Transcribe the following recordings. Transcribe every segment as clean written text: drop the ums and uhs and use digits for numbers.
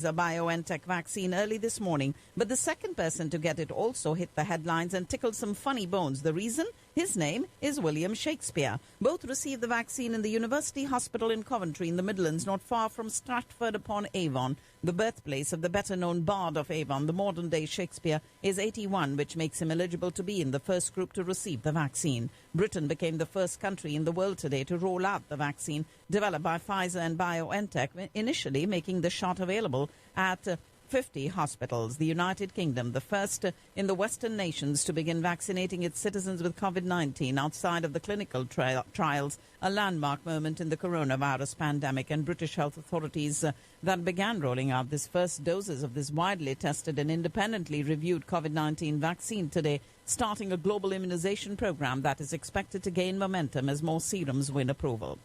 a BioNTech vaccine early this morning, but the second person to get it also hit the headlines and tickled some funny bones. The reason? His name is William Shakespeare. Both received the vaccine in the University Hospital in Coventry in the Midlands, not far from Stratford-upon-Avon, the birthplace of the better-known bard of Avon. The modern-day Shakespeare is 81, which makes him eligible to be in the first group to receive the vaccine. Britain became the first country in the world today to roll out the vaccine developed by Pfizer and BioNTech, initially making the shot available at 50 hospitals. The United Kingdom, the first in the Western nations to begin vaccinating its citizens with COVID-19 outside of the clinical trials, a landmark moment in the coronavirus pandemic, and British health authorities that began rolling out this first doses of this widely tested and independently reviewed COVID-19 vaccine today, starting a global immunization program that is expected to gain momentum as more serums win approval.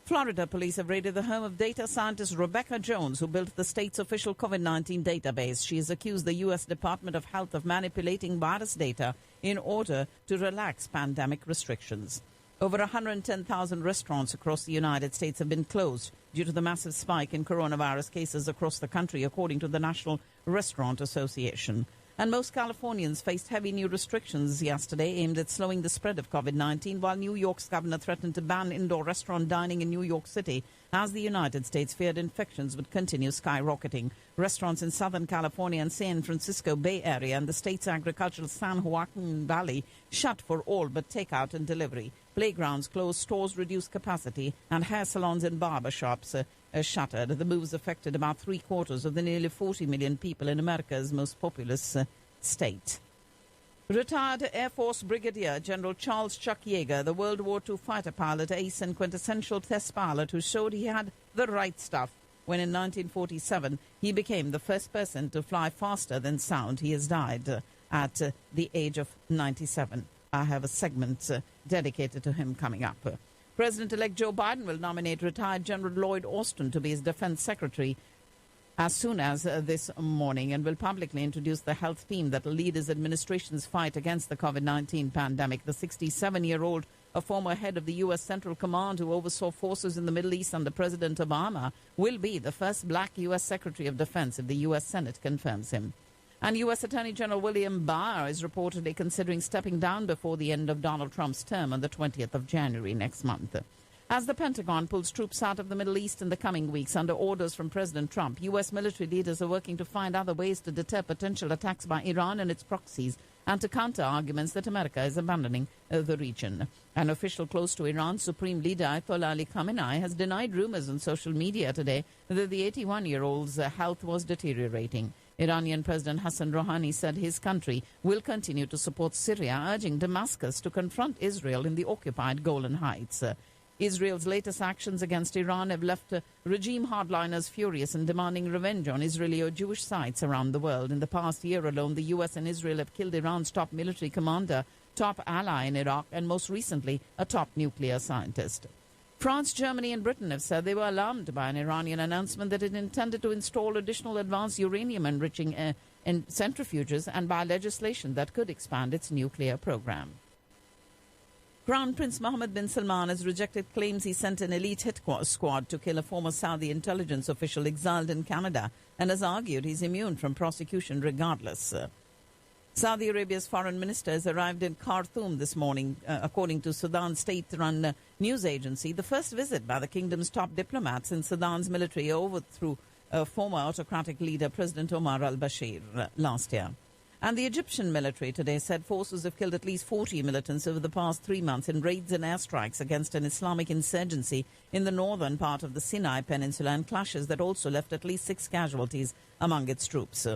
Florida police have raided the home of data scientist Rebecca Jones, who built the state's official COVID-19 database. She has accused the U.S. Department of Health of manipulating virus data in order to relax pandemic restrictions. Over 110,000 restaurants across the United States have been closed due to the massive spike in coronavirus cases across the country, according to the National Restaurant Association. And most Californians faced heavy new restrictions yesterday aimed at slowing the spread of COVID-19, while New York's governor threatened to ban indoor restaurant dining in New York City as the United States feared infections would continue skyrocketing. Restaurants in Southern California and San Francisco Bay Area and the state's agricultural San Joaquin Valley shut for all but takeout and delivery. Playgrounds closed, stores reduced capacity, and hair salons and barber shops shuttered. The moves affected about three-quarters of the nearly 40 million people in America's most populous state. Retired Air Force Brigadier General Charles Chuck Yeager, the World War II fighter pilot, ace and quintessential test pilot who showed he had the right stuff when in 1947 he became the first person to fly faster than sound. He has died at the age of 97. I have a segment dedicated to him coming up. President-elect Joe Biden will nominate retired General Lloyd Austin to be his defense secretary as soon as this morning, and will publicly introduce the health team that will lead his administration's fight against the COVID-19 pandemic. The 67-year-old, a former head of the U.S. Central Command who oversaw forces in the Middle East under President Obama, will be the first black U.S. Secretary of Defense if the U.S. Senate confirms him. And U.S. Attorney General William Barr is reportedly considering stepping down before the end of Donald Trump's term on the 20th of January next month. As the Pentagon pulls troops out of the Middle East in the coming weeks under orders from President Trump, U.S. military leaders are working to find other ways to deter potential attacks by Iran and its proxies and to counter arguments that America is abandoning the region. An official close to Iran's Supreme Leader Ayatollah Ali Khamenei has denied rumors on social media today that the 81-year-old's health was deteriorating. Iranian President Hassan Rouhani said his country will continue to support Syria, urging Damascus to confront Israel in the occupied Golan Heights. Israel's latest actions against Iran have left regime hardliners furious and demanding revenge on Israeli or Jewish sites around the world. In the past year alone, the U.S. and Israel have killed Iran's top military commander, top ally in Iraq, and most recently, a top nuclear scientist. France, Germany and Britain have said they were alarmed by an Iranian announcement that it intended to install additional advanced uranium-enriching centrifuges and by legislation that could expand its nuclear program. Crown Prince Mohammed bin Salman has rejected claims he sent an elite hit squad to kill a former Saudi intelligence official exiled in Canada and has argued he's immune from prosecution regardless. Saudi Arabia's foreign minister has arrived in Khartoum this morning, according to Sudan's state-run news agency, the first visit by the kingdom's top diplomat since Sudan's military overthrew former autocratic leader President Omar al-Bashir last year. And the Egyptian military today said forces have killed at least 40 militants over the past 3 months in raids and airstrikes against an Islamic insurgency in the northern part of the Sinai Peninsula, and clashes that also left at least 6 casualties among its troops.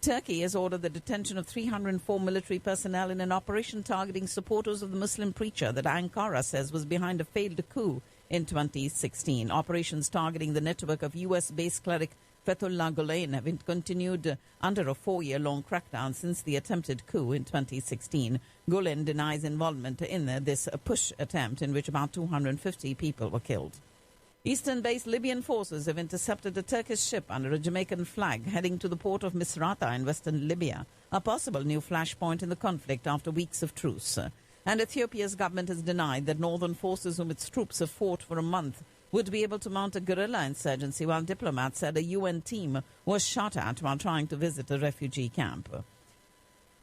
Turkey has ordered the detention of 304 military personnel in an operation targeting supporters of the Muslim preacher that Ankara says was behind a failed coup in 2016. Operations targeting the network of U.S.-based cleric Fethullah Gulen have continued under a 4-year-long crackdown since the attempted coup in 2016. Gulen denies involvement in this push attempt in which about 250 people were killed. Eastern-based Libyan forces have intercepted a Turkish ship under a Jamaican flag heading to the port of Misrata in western Libya, a possible new flashpoint in the conflict after weeks of truce. And Ethiopia's government has denied that northern forces whom its troops have fought for a month would be able to mount a guerrilla insurgency, while diplomats said a UN team was shot at while trying to visit a refugee camp.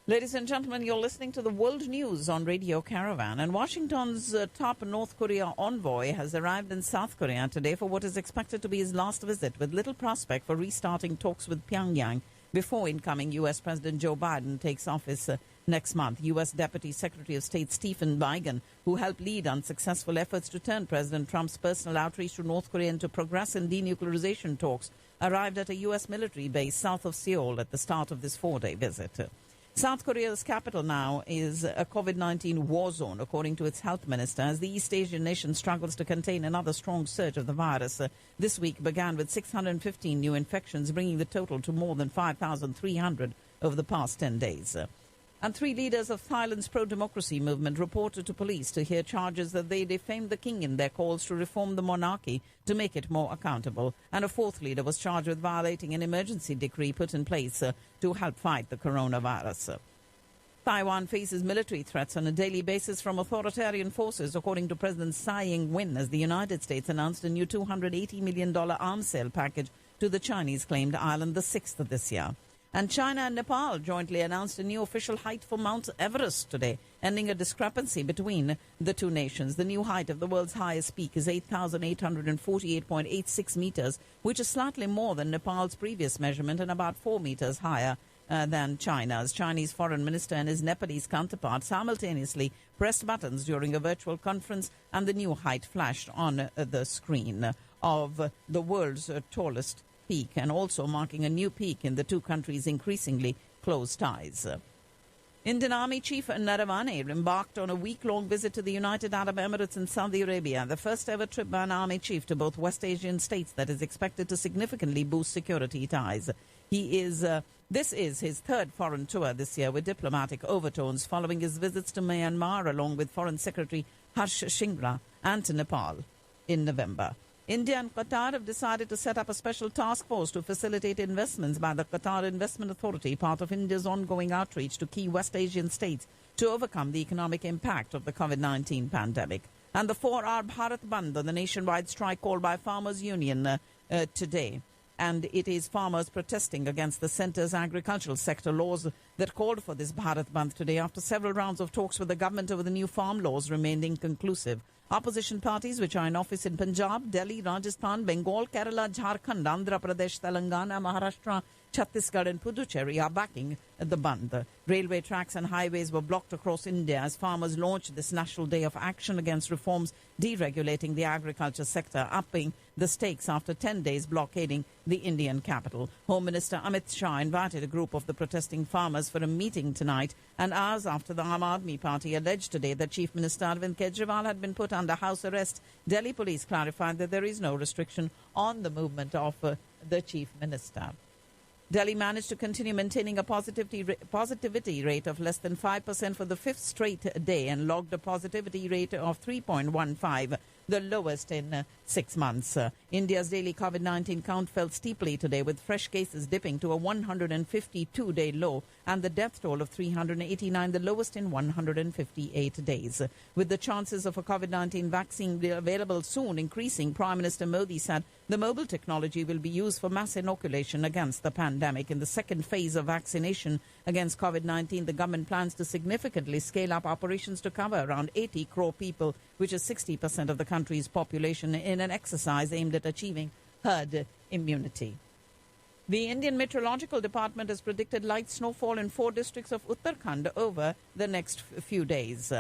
Ladies and gentlemen, you're listening to the World News on Radio Caravan, and Washington's top North Korea envoy has arrived in South Korea today for what is expected to be his last visit, with little prospect for restarting talks with Pyongyang before incoming U.S. President Joe Biden takes office next month. U.S. Deputy Secretary of State Stephen Biegun, who helped lead unsuccessful efforts to turn President Trump's personal outreach to North Korea into progress in denuclearization talks, arrived at a U.S. military base south of Seoul at the start of this four-day visit. South Korea's capital now is a COVID-19 war zone, according to its health minister, as the East Asian nation struggles to contain another strong surge of the virus. This week began with 615 new infections, bringing the total to more than 5,300 over the past 10 days. And three leaders of Thailand's pro-democracy movement reported to police to hear charges that they defamed the king in their calls to reform the monarchy to make it more accountable. And a fourth leader was charged with violating an emergency decree put in place to help fight the coronavirus. Taiwan faces military threats on a daily basis from authoritarian forces, according to President Tsai Ing-wen, as the United States announced a new $280 million arms sale package to the Chinese-claimed island, the sixth of this year. And China and Nepal jointly announced a new official height for Mount Everest today, ending a discrepancy between the two nations. The new height of the world's highest peak is 8,848.86 meters, which is slightly more than Nepal's previous measurement and about 4 meters higher than China's. Chinese foreign minister and his Nepalese counterpart simultaneously pressed buttons during a virtual conference, and the new height flashed on the screen of the world's tallest peak, and also marking a new peak in the two countries' increasingly close ties. Indian Army Chief Naravane embarked on a week-long visit to the United Arab Emirates and Saudi Arabia, the first ever trip by an Army chief to both West Asian states that is expected to significantly boost security ties. This is his third foreign tour this year, with diplomatic overtones following his visits to Myanmar along with Foreign Secretary Harsh Shingla and to Nepal in November. India and Qatar have decided to set up a special task force to facilitate investments by the Qatar Investment Authority, part of India's ongoing outreach to key West Asian states to overcome the economic impact of the COVID-19 pandemic. And the 4-hour Bharat Bandh, the nationwide strike called by Farmers' Union today. And it is farmers protesting against the centre's agricultural sector laws that called for this Bharat Bandh today after several rounds of talks with the government over the new farm laws remained inconclusive. Opposition parties which are in office in Punjab, Delhi, Rajasthan, Bengal, Kerala, Jharkhand, Andhra Pradesh, Telangana, Maharashtra, Chhattisgarh and Puducherry are backing the Bandh. Railway tracks and highways were blocked across India as farmers launched this National Day of Action against reforms deregulating the agriculture sector, upping the stakes after 10 days blockading the Indian capital. Home Minister Amit Shah invited a group of the protesting farmers for a meeting tonight, and hours after the Aam Aadmi Party alleged today that Chief Minister Arvind Kejriwal had been put under house arrest, Delhi police clarified that there is no restriction on the movement of the Chief Minister. Delhi managed to continue maintaining a positivity rate of less than 5% for the fifth straight day and logged a positivity rate of 3.15, the lowest in 6 months. India's daily COVID-19 count fell steeply today, with fresh cases dipping to a 152-day low and the death toll of 389, the lowest in 158 days. With the chances of a COVID-19 vaccine available soon increasing, Prime Minister Modi said the mobile technology will be used for mass inoculation against the pandemic. In the second phase of vaccination against COVID-19, the government plans to significantly scale up operations to cover around 80 crore people, which is 60% of the country's population, in an exercise aimed at achieving herd immunity. The Indian Meteorological Department has predicted light snowfall in 4 districts of Uttarakhand over the next few days.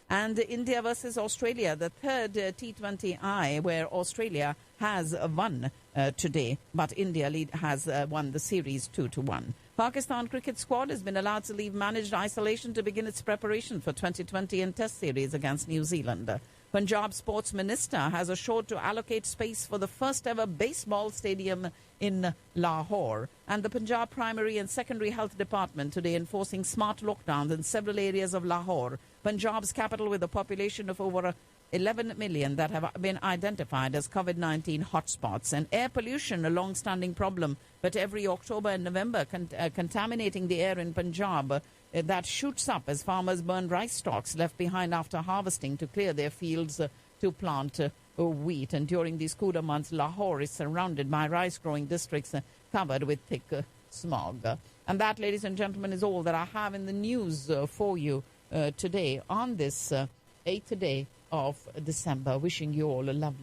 And India versus Australia, the third T20I, where Australia has won today, but India has won the series 2-1. Pakistan cricket squad has been allowed to leave managed isolation to begin its preparation for 2020 and Test series against New Zealand. Punjab Sports Minister has assured to allocate space for the first ever baseball stadium in Lahore. And the Punjab Primary and Secondary Health Department today enforcing smart lockdowns in several areas of Lahore, Punjab's capital, with a population of over 11 million that have been identified as COVID-19 hotspots. And air pollution, a long-standing problem, but every October and November contaminating the air in Punjab, that shoots up as farmers burn rice stalks left behind after harvesting to clear their fields to plant wheat. And during these cooler months, Lahore is surrounded by rice-growing districts covered with thick smog. And that, ladies and gentlemen, is all that I have in the news for you today on this 8th day of December. Wishing you all a lovely